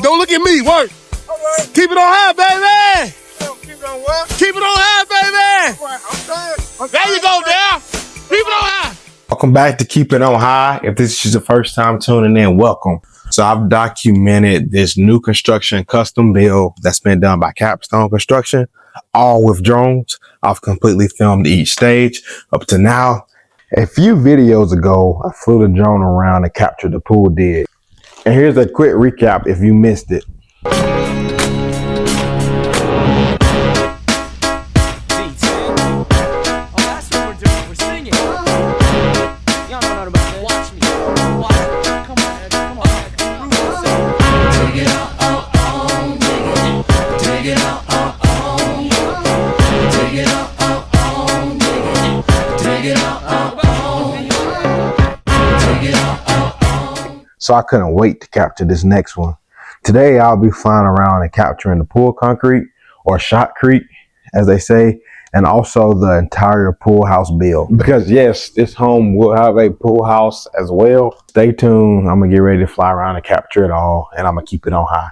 Don't look at me, work. Right. Keep it on high, baby. Keep it on what? Keep it on high, baby. Right, I'm done. There you go, Dale. Keep it on high. Welcome back to Keep It On High. If this is your first time tuning in, welcome. So I've documented this new construction custom build that's been done by Capstone Construction, all with drones. I've completely filmed each stage up to now. A few videos ago, I flew the drone around and captured the pool dig. And here's a quick recap if you missed it. So I couldn't wait to capture this next one. Today, I'll be flying around and capturing the pool concrete, or shotcrete, as they say, and also the entire pool house build. Because yes, this home will have a pool house as well. Stay tuned. I'm gonna get ready to fly around and capture it all, and I'm gonna keep it on high.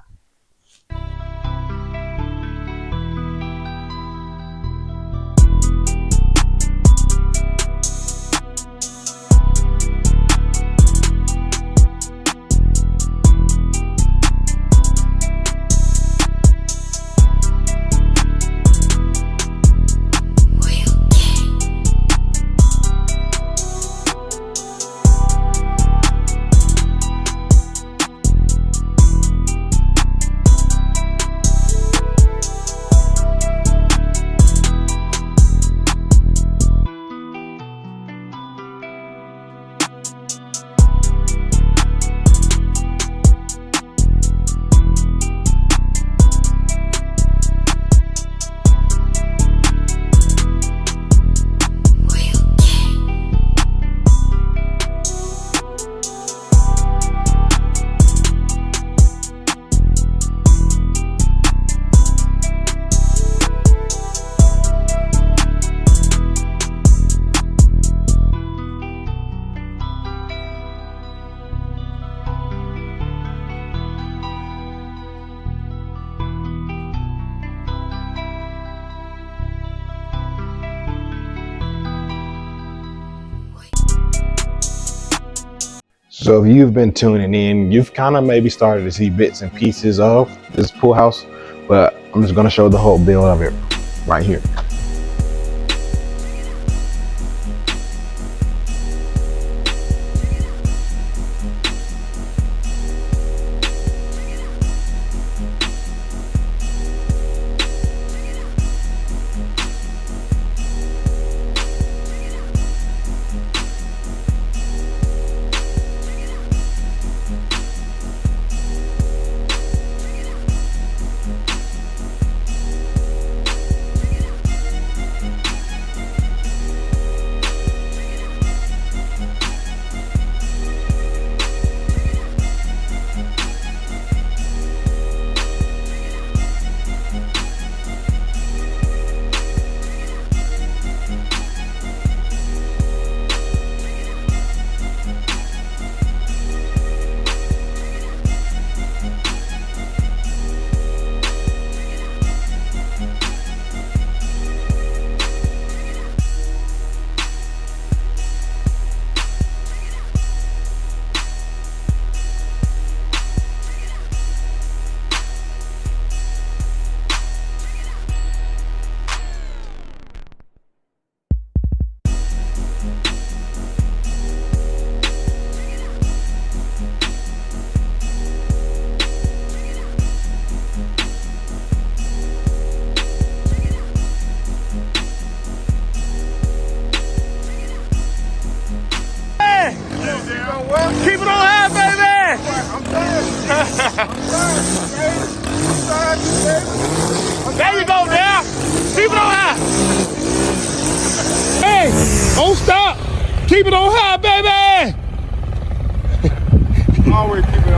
So if you've been tuning in, you've kind of maybe started to see bits and pieces of this pool house, but I'm just gonna show the whole build of it right here. Keep it on high, baby. I'm done. There you go, Dale. Keep it on high. Hey, don't stop. Keep it on high, baby. Always keep it on.